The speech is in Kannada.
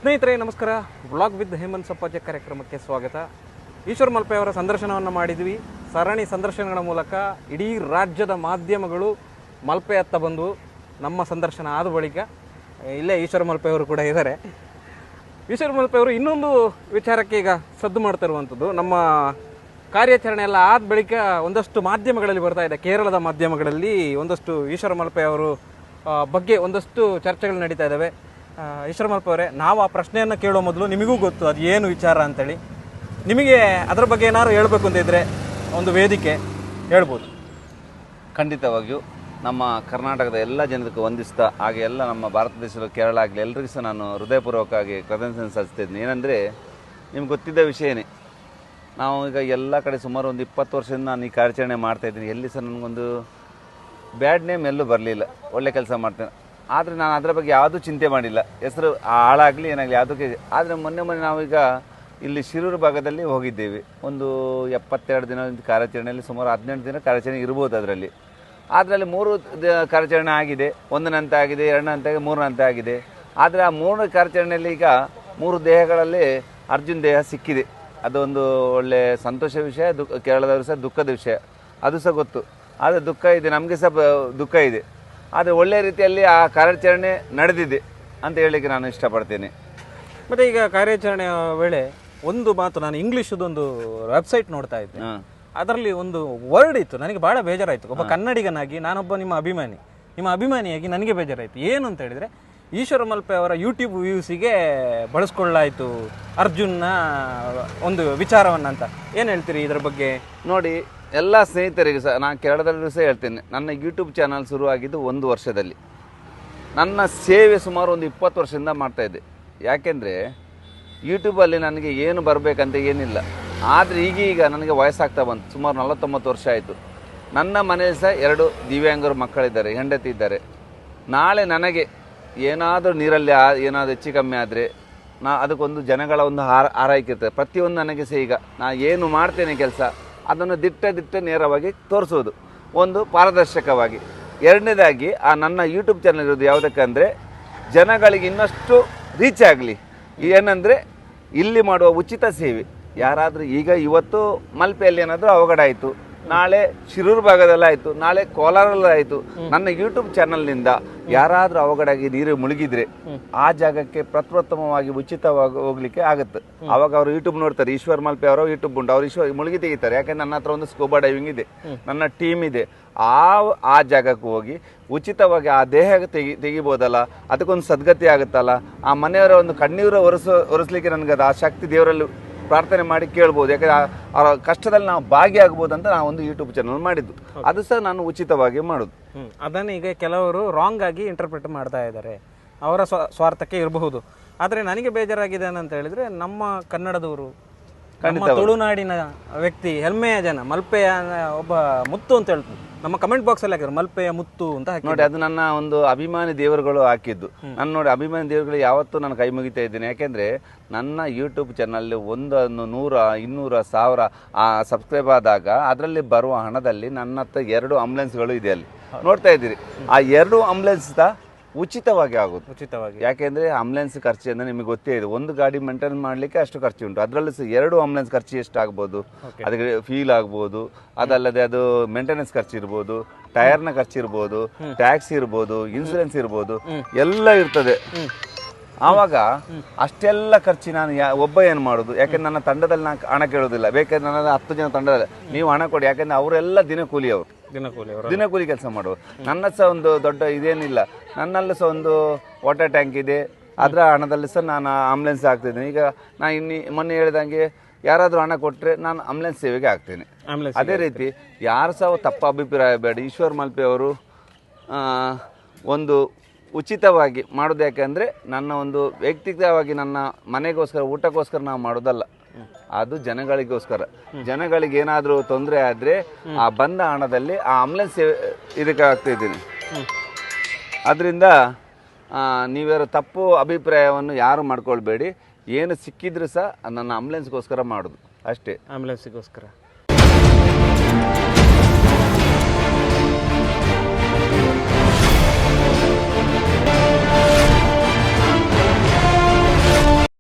ಸ್ನೇಹಿತರೆ ನಮಸ್ಕಾರ. ಬ್ಲಾಗ್ ವಿತ್ ಹೇಮಂತ್ ಸಪ್ಪಾಜೆ ಕಾರ್ಯಕ್ರಮಕ್ಕೆ ಸ್ವಾಗತ. ಈಶ್ವರ್ ಮಲ್ಪೆ ಅವರ ಸಂದರ್ಶನವನ್ನು ಮಾಡಿದ್ವಿ. ಸರಣಿ ಸಂದರ್ಶನಗಳ ಮೂಲಕ ಇಡೀ ರಾಜ್ಯದ ಮಾಧ್ಯಮಗಳು ಮಲ್ಪೆ ಹತ್ತ ಬಂದು ನಮ್ಮ ಸಂದರ್ಶನ ಆದ ಬಳಿಕ ಇಲ್ಲೇ ಈಶ್ವರ್ ಮಲ್ಪೆ ಅವರು ಕೂಡ ಇದ್ದಾರೆ. ಈಶ್ವರ್ ಮಲ್ಪೆ ಅವರು ಇನ್ನೊಂದು ವಿಚಾರಕ್ಕೆ ಈಗ ಸದ್ದು ಮಾಡ್ತಾ ಇರುವಂಥದ್ದು, ನಮ್ಮ ಕಾರ್ಯಾಚರಣೆ ಎಲ್ಲ ಆದ ಬಳಿಕ ಒಂದಷ್ಟು ಮಾಧ್ಯಮಗಳಲ್ಲಿ ಬರ್ತಾ ಇದೆ, ಕೇರಳದ ಮಾಧ್ಯಮಗಳಲ್ಲಿ ಒಂದಷ್ಟು ಈಶ್ವರ್ ಮಲ್ಪೆ ಅವರು ಬಗ್ಗೆ ಒಂದಷ್ಟು ಚರ್ಚೆಗಳು ನಡೀತಾ ಇದ್ದಾವೆ. ಈಶ್ವರ್ ಮಲ್ಪೆ ಅವರೇ, ನಾವು ಆ ಪ್ರಶ್ನೆಯನ್ನು ಕೇಳೋ ಮೊದಲು ನಿಮಗೂ ಗೊತ್ತು ಅದು ಏನು ವಿಚಾರ ಅಂತೇಳಿ. ನಿಮಗೆ ಅದರ ಬಗ್ಗೆ ಏನಾದ್ರು ಹೇಳಬೇಕು ಅಂತಿದ್ರೆ ಒಂದು ವೇದಿಕೆ ಹೇಳ್ಬೋದು. ಖಂಡಿತವಾಗಿಯೂ ನಮ್ಮ ಕರ್ನಾಟಕದ ಎಲ್ಲ ಜನರಿಗೆ ವಂದಿಸ್ತಾ, ಹಾಗೆ ಎಲ್ಲ ನಮ್ಮ ಭಾರತ ದೇಶದ ಕೇರಳ ಆಗಲಿ ಎಲ್ಲರಿಗೂ ಸಹ ನಾನು ಹೃದಯಪೂರ್ವಕವಾಗಿ ಕೃತಜ್ಞತೆ ಸಲ್ಲಿಸ್ತಿದ್ದೀನಿ. ಏನಂದರೆ ನಿಮ್ಗೆ ಗೊತ್ತಿದ್ದ ವಿಷಯನೇ, ನಾವು ಈಗ ಎಲ್ಲ ಕಡೆ ಸುಮಾರು ಒಂದು 20 ವರ್ಷದಿಂದ ನಾನು ಈ ಕಾರ್ಯಾಚರಣೆ ಮಾಡ್ತಾಯಿದ್ದೀನಿ. ಎಲ್ಲಿ ಸಹ ನನಗೊಂದು ಬ್ಯಾಡ್ ನೇಮ್ ಎಲ್ಲೂ ಬರಲಿಲ್ಲ, ಒಳ್ಳೆ ಕೆಲಸ ಮಾಡ್ತೇನೆ. ಆದರೆ ನಾನು ಅದರ ಬಗ್ಗೆ ಯಾವುದೂ ಚಿಂತೆ ಮಾಡಿಲ್ಲ, ಹೆಸರು ಹಾಳಾಗಲಿ ಏನಾಗಲಿ ಯಾವುದಕ್ಕೆ. ಆದರೆ ಮೊನ್ನೆ ನಾವೀಗ ಇಲ್ಲಿ ಶಿರೂರು ಭಾಗದಲ್ಲಿ ಹೋಗಿದ್ದೇವೆ. ಒಂದು 72 ದಿನದ ಕಾರ್ಯಾಚರಣೆಯಲ್ಲಿ ಸುಮಾರು 18 ದಿನ ಕಾರ್ಯಾಚರಣೆ ಇರ್ಬೋದು. ಅದರಲ್ಲಿ 3 ಕಾರ್ಯಾಚರಣೆ ಆಗಿದೆ. 1ನೇ ಹಂತ ಆಗಿದೆ, 2ನೇ ಹಂತ ಆಗಿದೆ, 3ನೇ ಹಂತ ಆಗಿದೆ. ಆದರೆ ಆ 3 ಕಾರ್ಯಾಚರಣೆಯಲ್ಲಿ ಈಗ 3 ದೇಹಗಳಲ್ಲಿ ಅರ್ಜುನ್ ದೇಹ ಸಿಕ್ಕಿದೆ. ಅದೊಂದು ಒಳ್ಳೆ ಸಂತೋಷ ವಿಷಯ, ಕೇರಳದವರು ಸಹ ದುಃಖದ ವಿಷಯ, ಅದು ಸಹ ಗೊತ್ತು. ಆದರೆ ದುಃಖ ಇದೆ, ನಮಗೆ ಸಹ ದುಃಖ ಇದೆ. ಆದರೆ ಒಳ್ಳೆಯ ರೀತಿಯಲ್ಲಿ ಆ ಕಾರ್ಯಾಚರಣೆ ನಡೆದಿದೆ ಅಂತ ಹೇಳಲಿಕ್ಕೆ ನಾನು ಇಷ್ಟಪಡ್ತೇನೆ. ಮತ್ತು ಈಗ ಕಾರ್ಯಾಚರಣೆಯ ವೇಳೆ ಒಂದು ಮಾತು, ನಾನು ಇಂಗ್ಲೀಷದೊಂದು ವೆಬ್ಸೈಟ್ ನೋಡ್ತಾ ಇದ್ದೆ, ಅದರಲ್ಲಿ ಒಂದು ವರ್ಡ್ ಇತ್ತು, ನನಗೆ ಭಾಳ ಬೇಜಾರಾಯಿತು. ಒಬ್ಬ ಕನ್ನಡಿಗನಾಗಿ, ನಾನೊಬ್ಬ ನಿಮ್ಮ ಅಭಿಮಾನಿಯಾಗಿ ನನಗೆ ಬೇಜಾರಾಯಿತು. ಏನು ಅಂತ ಹೇಳಿದರೆ, ಈಶ್ವರ್ ಮಲ್ಪೆ ಅವರ ಯೂಟ್ಯೂಬ್ ವ್ಯೂಸಿಗೆ ಬಳಸ್ಕೊಳ್ಳಾಯಿತು ಅರ್ಜುನ್ನ ಒಂದು ವಿಚಾರವನ್ನು ಅಂತ. ಏನು ಹೇಳ್ತೀರಿ ಇದರ ಬಗ್ಗೆ? ನೋಡಿ, ಎಲ್ಲ ಸ್ನೇಹಿತರಿಗೆ ಸಹ ನಾನು ಕೇರಳದಲ್ಲೂ ಸಹ ಹೇಳ್ತೇನೆ, ನನ್ನ ಯೂಟ್ಯೂಬ್ ಚಾನಲ್ ಶುರುವಾಗಿದ್ದು 1 ವರ್ಷದಲ್ಲಿ. ನನ್ನ ಸೇವೆ ಸುಮಾರು ಒಂದು 20 ವರ್ಷದಿಂದ ಮಾಡ್ತಾಯಿದ್ದೆ. ಯಾಕೆಂದರೆ ಯೂಟ್ಯೂಬಲ್ಲಿ ನನಗೆ ಏನು ಬರಬೇಕಂತ ಏನಿಲ್ಲ. ಆದರೆ ಈಗೀಗ ನನಗೆ ವಯಸ್ಸಾಗ್ತಾ ಬಂತು, ಸುಮಾರು 49 ವರ್ಷ ಆಯಿತು. ನನ್ನ ಮನೆಯಲ್ಲಿ ಸಹ 2 ದಿವ್ಯಾಂಗರು ಮಕ್ಕಳಿದ್ದಾರೆ, ಹೆಂಡತಿ ಇದ್ದಾರೆ. ನಾಳೆ ನನಗೆ ಏನಾದರೂ ನೀರಲ್ಲಿ ಏನಾದರೂ ಹೆಚ್ಚು ಕಮ್ಮಿ ಆದರೆ ಅದಕ್ಕೊಂದು ಜನಗಳ ಒಂದು ಆರೈಕೆ ಇರ್ತದೆ. ಪ್ರತಿಯೊಂದು ನನಗೆ ಸಹ ಈಗ ನಾನು ಏನು ಮಾಡ್ತೇನೆ ಕೆಲಸ, ಅದನ್ನು ದಿಟ್ಟ ನೇರವಾಗಿ ತೋರಿಸೋದು, ಒಂದು ಪಾರದರ್ಶಕವಾಗಿ. ಎರಡನೇದಾಗಿ ಆ ನನ್ನ ಯೂಟ್ಯೂಬ್ ಚಾನಲ್ ಇರೋದು ಯಾವುದಕ್ಕಂದರೆ ಜನಗಳಿಗೆ ಇನ್ನಷ್ಟು ರೀಚ್ ಆಗಲಿ. ಏನಂದರೆ ಇಲ್ಲಿ ಮಾಡುವ ಉಚಿತ ಸೇವೆ. ಯಾರಾದರೂ ಈಗ ಇವತ್ತು ಮಲ್ಪೆಯಲ್ಲಿ ಏನಾದರೂ ಅವಘಡ ಆಯಿತು, ನಾಳೆ ಶಿರೂರು ಭಾಗದಲ್ಲಿ ಆಯಿತು, ನಾಳೆ ಕೋಲಾರಲ್ಲಿ ಆಯಿತು, ನನ್ನ ಯೂಟ್ಯೂಬ್ ಚಾನಲ್ನಿಂದ ಯಾರಾದರೂ ಅವಘಡ ಆಗಿ ನೀರು ಮುಳುಗಿದ್ರೆ ಆ ಜಾಗಕ್ಕೆ ಪ್ರಪ್ರಥಮವಾಗಿ ಉಚಿತವಾಗಿ ಹೋಗ್ಲಿಕ್ಕೆ ಆಗುತ್ತೆ. ಅವಾಗ ಅವರು ಯೂಟ್ಯೂಬ್ ನೋಡ್ತಾರೆ, ಈಶ್ವರ್ ಮಲ್ಪೆ ಅವರ ಯೂಟ್ಯೂಬ್ ಉಂಟು, ಅವರು ಮುಳುಗಿ ತೆಗಿತಾರೆ. ಯಾಕಂದ್ರೆ ನನ್ನ ಹತ್ರ ಒಂದು ಸ್ಕೂಬಾ ಡೈವಿಂಗ್ ಇದೆ, ನನ್ನ ಟೀಮ್ ಇದೆ. ಆ ಜಾಗಕ್ಕೆ ಹೋಗಿ ಉಚಿತವಾಗಿ ಆ ದೇಹ ತೆಗಿಬೋದಲ್ಲ, ಅದಕ್ಕೊಂದು ಸದ್ಗತಿ ಆಗುತ್ತಲ್ಲ, ಆ ಮನೆಯವರ ಒಂದು ಕಣ್ಣೀರು ಒರೆಸ್ಲಿಕ್ಕೆ ನನಗೆ ಅದು ಆ ಶಕ್ತಿ ದೇವರಲ್ಲಿ ಪ್ರಾರ್ಥನೆ ಮಾಡಿ ಕೇಳ್ಬೋದು. ಯಾಕಂದರೆ ಅವರ ಕಷ್ಟದಲ್ಲಿ ನಾವು ಭಾಗಿಯಾಗ್ಬೋದು ಅಂತ ನಾವು ಒಂದು ಯೂಟ್ಯೂಬ್ ಚಾನಲ್ ಮಾಡಿದ್ದು, ಅದು ಸಹ ನಾನು ಉಚಿತವಾಗಿ ಮಾಡೋದು. ಅದನ್ನು ಈಗ ಕೆಲವರು ರಾಂಗ್ ಆಗಿ ಇಂಟರ್ಪ್ರಿಟ್ ಮಾಡ್ತಾ ಇದ್ದಾರೆ, ಅವರ ಸ್ವಾರ್ಥಕ್ಕೆ ಇರಬಹುದು. ಆದರೆ ನನಗೆ ಬೇಜಾರಾಗಿದೆ ಅಂತ ಹೇಳಿದರೆ, ನಮ್ಮ ಕನ್ನಡದವರು, ನಮ್ಮ ತುಳುನಾಡಿನ ವ್ಯಕ್ತಿ, ಹೆಮ್ಮೆಯ ಜನ, ಮಲ್ಪೆಯ ಒಬ್ಬ ಮುತ್ತು ಅಂತ ಹೇಳ್ತಾರೆ, ನಮ್ಮ ಕಮೆಂಟ್ ಬಾಕ್ಸ್ ಅಲ್ಲಿ ಹಾಕಿದ್ರು ಮಲ್ಪೆಯ ಮುತ್ತು ಅಂತ ಹಾಕಿ. ನೋಡಿ, ಅದು ನನ್ನ ಒಂದು ಅಭಿಮಾನಿ ದೇವರುಗಳು ಹಾಕಿದ್ದು. ನಾನು ನೋಡಿ, ಅಭಿಮಾನಿ ದೇವರುಗಳು ಯಾವತ್ತೂ ನಾನು ಕೈ ಮುಗಿತಾ ಇದ್ದೀನಿ. ಯಾಕೆಂದರೆ ನನ್ನ ಯೂಟ್ಯೂಬ್ ಚಾನಲ್ 100, 100, 200, 1000 ಸಬ್ಸ್ಕ್ರೈಬ್ ಆದಾಗ ಅದರಲ್ಲಿ ಬರುವ ಹಣದಲ್ಲಿ ನನ್ನ ಹತ್ರ 2 ಆಂಬುಲೆನ್ಸ್ಗಳು ಇದೆ. ಅಲ್ಲಿ ನೋಡ್ತಾ ಇದ್ದೀರಿ, ಆ 2 ಆಂಬುಲೆನ್ಸ್ ಉಚಿತವಾಗಿ ಆಗೋದು. ಉಚಿತವಾಗಿ. ಯಾಕೆಂದರೆ ಆಂಬುಲೆನ್ಸ್ ಖರ್ಚು ಅಂದರೆ ನಿಮಗೆ ಗೊತ್ತೇ ಇದೆ, ಒಂದು ಗಾಡಿ ಮೇಂಟೈನ್ ಮಾಡಲಿಕ್ಕೆ ಅಷ್ಟು ಖರ್ಚು ಉಂಟು. ಅದರಲ್ಲಿ ಸಹ 2 ಆಂಬುಲೆನ್ಸ್ ಖರ್ಚು ಎಷ್ಟು ಆಗ್ಬೋದು, ಅದಕ್ಕೆ ಫೀಲ್ ಆಗ್ಬೋದು, ಅದಲ್ಲದೆ ಅದು ಮೇಂಟೆನೆನ್ಸ್ ಖರ್ಚು ಇರ್ಬೋದು, ಟೈರ್ನ ಖರ್ಚು ಇರ್ಬೋದು, ಟ್ಯಾಕ್ಸ್ ಇರ್ಬೋದು, ಇನ್ಸೂರೆನ್ಸ್ ಇರ್ಬೋದು, ಎಲ್ಲ ಇರ್ತದೆ. ಆವಾಗ ಅಷ್ಟೆಲ್ಲ ಖರ್ಚು ನಾನು ಒಬ್ಬ ಏನು ಮಾಡೋದು? ಯಾಕೆಂದ್ರೆ ನನ್ನ ತಂಡದಲ್ಲಿ ನಾನು ಹಣ ಕೇಳೋದಿಲ್ಲ. ಬೇಕಾದ್ರೆ ನನ್ನ 10 ಜನ ತಂಡದಲ್ಲಿ ನೀವು ಹಣ ಕೊಡಿ, ಯಾಕೆಂದರೆ ಅವರೆಲ್ಲ ದಿನಕೂಲಿ, ಅವರು ದಿನಕೂಲಿ ಕೆಲಸ ಮಾಡುವ. ನನ್ನ ಸಹ ಒಂದು ದೊಡ್ಡ ಇದೇನಿಲ್ಲ, ನನ್ನಲ್ಲೂ ಸಹ ಒಂದು ವಾಟರ್ ಟ್ಯಾಂಕ್ ಇದೆ, ಅದರ ಹಣದಲ್ಲಿ ಸಹ ನಾನು ಆಂಬುಲೆನ್ಸ್ ಹಾಕ್ತಿದ್ದೀನಿ. ಈಗ ನಾನು ಮೊನ್ನೆ ಹೇಳಿದಂಗೆ ಯಾರಾದರೂ ಹಣ ಕೊಟ್ಟರೆ ನಾನು ಆಂಬುಲೆನ್ಸ್ ಸೇವೆಗೆ ಹಾಕ್ತೇನೆ. ಅದೇ ರೀತಿ ಯಾರು ಸಹ ತಪ್ಪು ಅಭಿಪ್ರಾಯ ಬೇಡ. ಈಶ್ವರ್ ಮಲ್ಪೆ ಅವರು ಒಂದು ಉಚಿತವಾಗಿ ಮಾಡೋದು. ಯಾಕೆಂದರೆ ನನ್ನ ಒಂದು ವ್ಯಕ್ತಿಗತವಾಗಿ ನನ್ನ ಮನೆಗೋಸ್ಕರ, ಊಟಕ್ಕೋಸ್ಕರ ನಾವು ಮಾಡೋದಲ್ಲ, ಅದು ಜನಗಳಿಗೋಸ್ಕರ. ಜನಗಳಿಗೆ ಏನಾದರೂ ತೊಂದರೆ ಆದರೆ ಆ ಬಂದ ಹಣದಲ್ಲಿ ಆ ಆಂಬುಲೆನ್ಸ್ ಇದಕ್ಕೆ ಆಗ್ತಾಯಿದ್ದೀನಿ. ಅದರಿಂದ ನೀವ್ಯಾರು ತಪ್ಪು ಅಭಿಪ್ರಾಯವನ್ನು ಯಾರು ಮಾಡ್ಕೊಳ್ಬೇಡಿ. ಏನು ಸಿಕ್ಕಿದ್ರೂ ಸಹ ನನ್ನ ಆಂಬುಲೆನ್ಸ್ಗೋಸ್ಕರ ಮಾಡೋದು ಅಷ್ಟೇ, ಆಂಬುಲೆನ್ಸಿಗೋಸ್ಕರ.